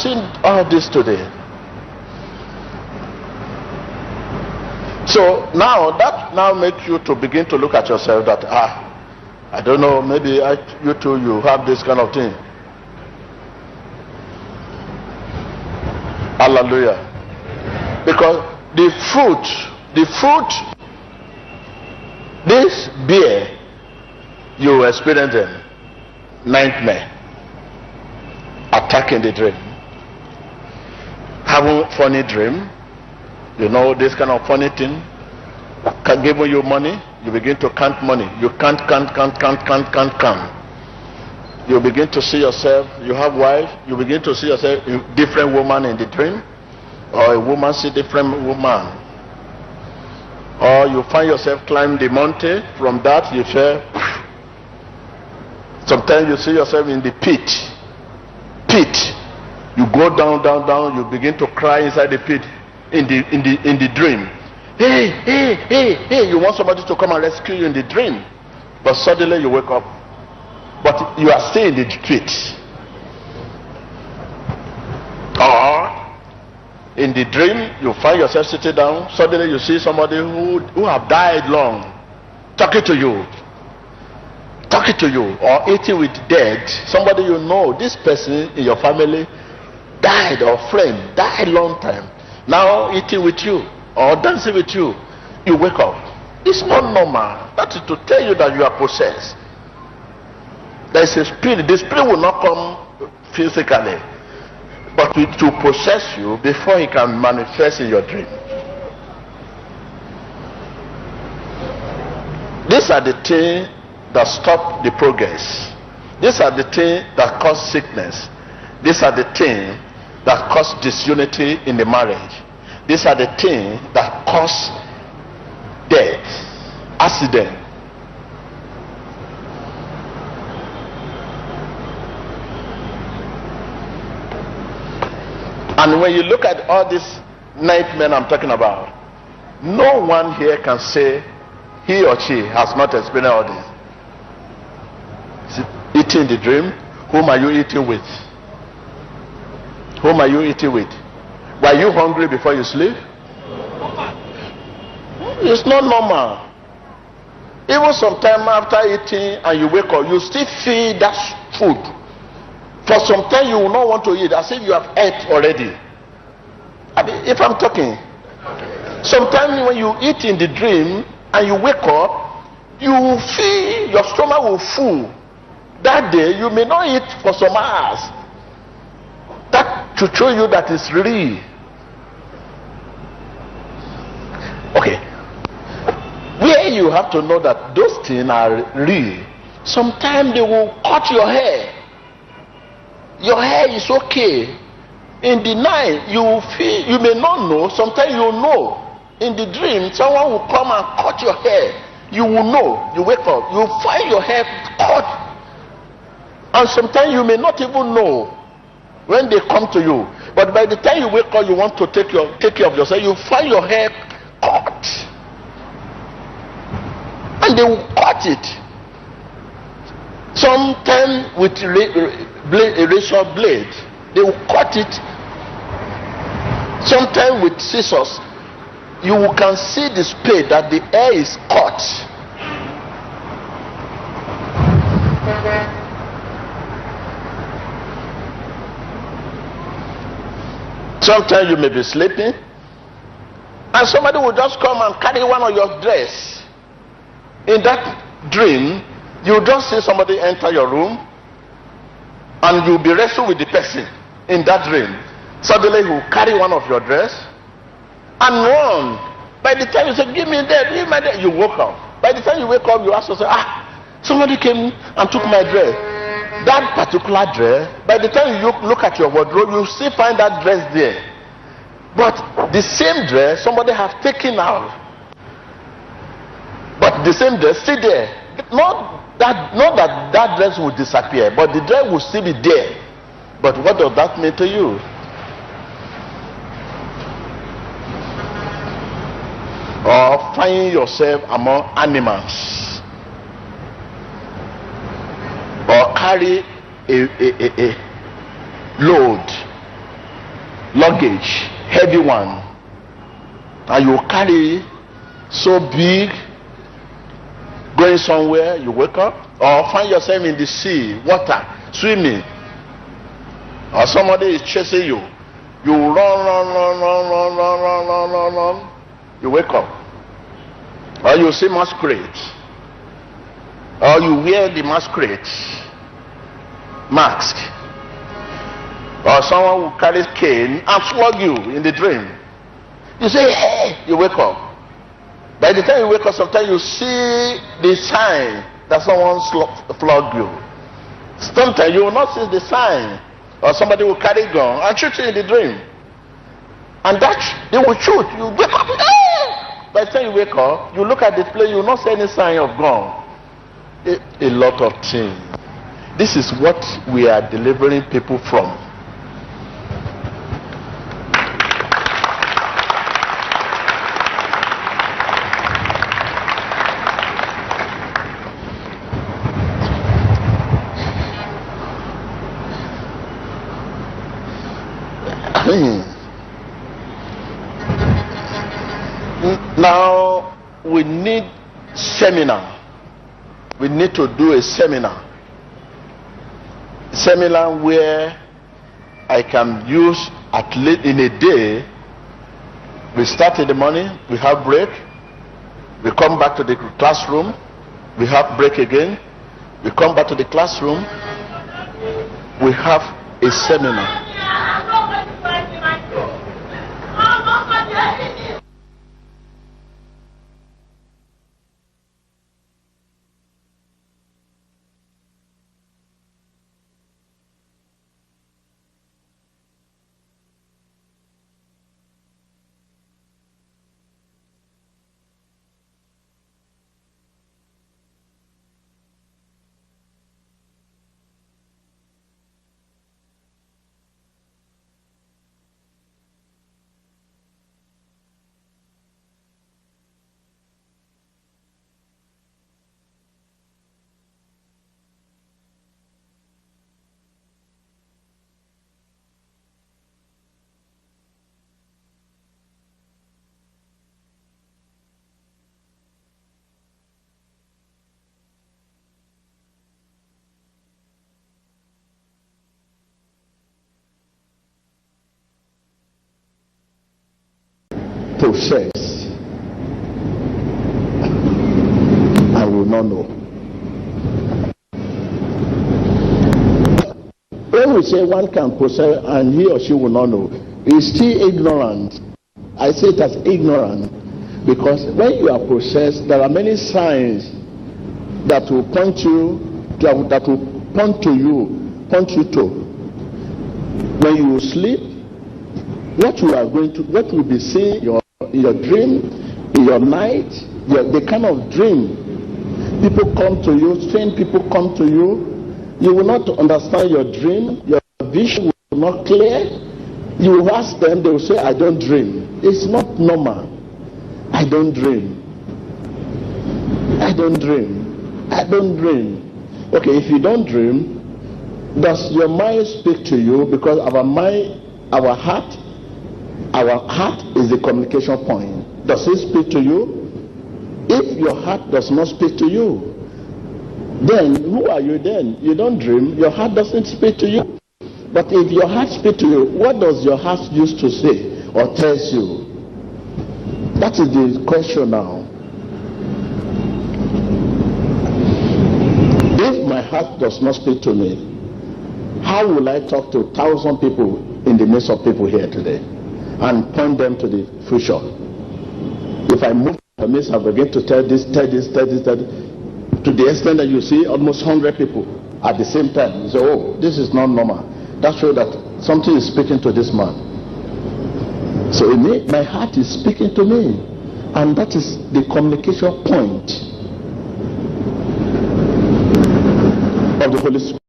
seen all this today. So now that now makes you to begin to look at yourself that I don't know, maybe you too, you have this kind of thing. Hallelujah. Because the fruit, this beer, you experience them. Nightmare, attacking the dream, having funny dream, you know, this kind of funny thing, can give you money, you begin to count money, you can't. You begin to see yourself, you have wife, you begin to see yourself a different woman in the dream, or a woman see different woman, or you find yourself climbing the mountain, from that you say, sometimes you see yourself in the pit. You go down, you begin to cry inside the pit, in the dream. Hey, you want somebody to come and rescue you in the dream, but suddenly you wake up, but you are still in the pit. Or in the dream, you find yourself sitting down, suddenly you see somebody who have died long, talking to you, or eating with dead, somebody you know, this person in your family died, or friend died long time, now eating with you or dancing with you, you wake up. It's not normal. That is to tell you that you are possessed. There is a spirit. The spirit will not come physically, but to possess you before he can manifest in your dream. These are the things that stop the progress. These are the things that cause sickness. These are the things that cause disunity in the marriage. These are the things that cause death, accident. And when you look at all these nightmares I'm talking about, no one here can say he or she has not experienced all this. Eating the dream, whom are you eating with? Whom are you eating with? Were you hungry before you sleep? It's not normal. Even sometime after eating and you wake up, you still feel that food. For some time you will not want to eat, as if you have ate already. I mean, if I'm talking, sometimes when you eat in the dream and you wake up, you will feel your stomach will full. That day you may not eat for some hours. That to show you that it's real. Okay, where you have to know that those things are real. Sometimes they will cut your hair. Your hair is okay. In the night you will feel, you may not know, sometimes you will know. In the dream someone will come and cut your hair. You will know. You wake up, you will find your hair cut. And sometimes you may not even know when they come to you. But by the time you wake up, you want to take care of yourself, you find your hair cut. And they will cut it. Sometimes with a razor blade, they will cut it. Sometimes with scissors, you can see the spade that the hair is cut. Sometimes you may be sleeping and somebody will just come and carry one of your dress. In that dream, you just see somebody enter your room and you'll be wrestling with the person in that dream. Suddenly he will carry one of your dress and run. By the time you say, give me that, give me that, you woke up. By the time you wake up, you ask yourself, somebody came and took my dress. That particular dress, by the time you look at your wardrobe, you still find that dress there. But the same dress somebody have taken out. But the same dress still there. Not that dress will disappear, but the dress will still be there. But what does that mean to you? Or find yourself among animals, or carry a load luggage, heavy one, and you carry so big, going somewhere, you wake up, or find yourself in the sea, water, swimming, or somebody is chasing you. You run, you wake up, or you see masquerade, or you wear the masquerade mask, or someone who carries cane and flog you in the dream. You say, hey, you wake up. By the time you wake up, sometimes you see the sign that someone flogged you. Sometimes you will not see the sign, or somebody will carry a gun and shoot you in the dream. And that they will shoot. You wake up. By the time you wake up, you look at the place, you will not see any sign of gun. A lot of things. This is what we are delivering people from. Now we need seminar. We need to do a seminar where I can use at least in a day. We start in the morning, we have break, we come back to the classroom, we have break again, we come back to the classroom, we have a seminar. Process, I will not know. When we say one can process and he or she will not know, it's still ignorant. I say it as ignorant because when you are processed, there are many signs that will point you to. When you sleep, what will be seen in your dream, in your night, the kind of dream. People come to you, strange people come to you. You will not understand your dream. Your vision will not clear. You will ask them, they will say, I don't dream. It's not normal. I don't dream. I don't dream. I don't dream. Okay, if you don't dream, does your mind speak to you? Because our mind, our heart is the communication point. Does it speak to you? If your heart does not speak to you, then who are you then? You don't dream, your heart doesn't speak to you. But if your heart speaks to you, what does your heart used to say or tells you? That is the question now. If my heart does not speak to me, how will I talk to 1,000 people in the midst of people here today and point them to the future? If I move to the midst, I begin to tell this, to the extent that you see almost 100 people at the same time. You say, oh, this is not normal. That shows that something is speaking to this man. So my heart is speaking to me, and that is the communication point of the Holy Spirit.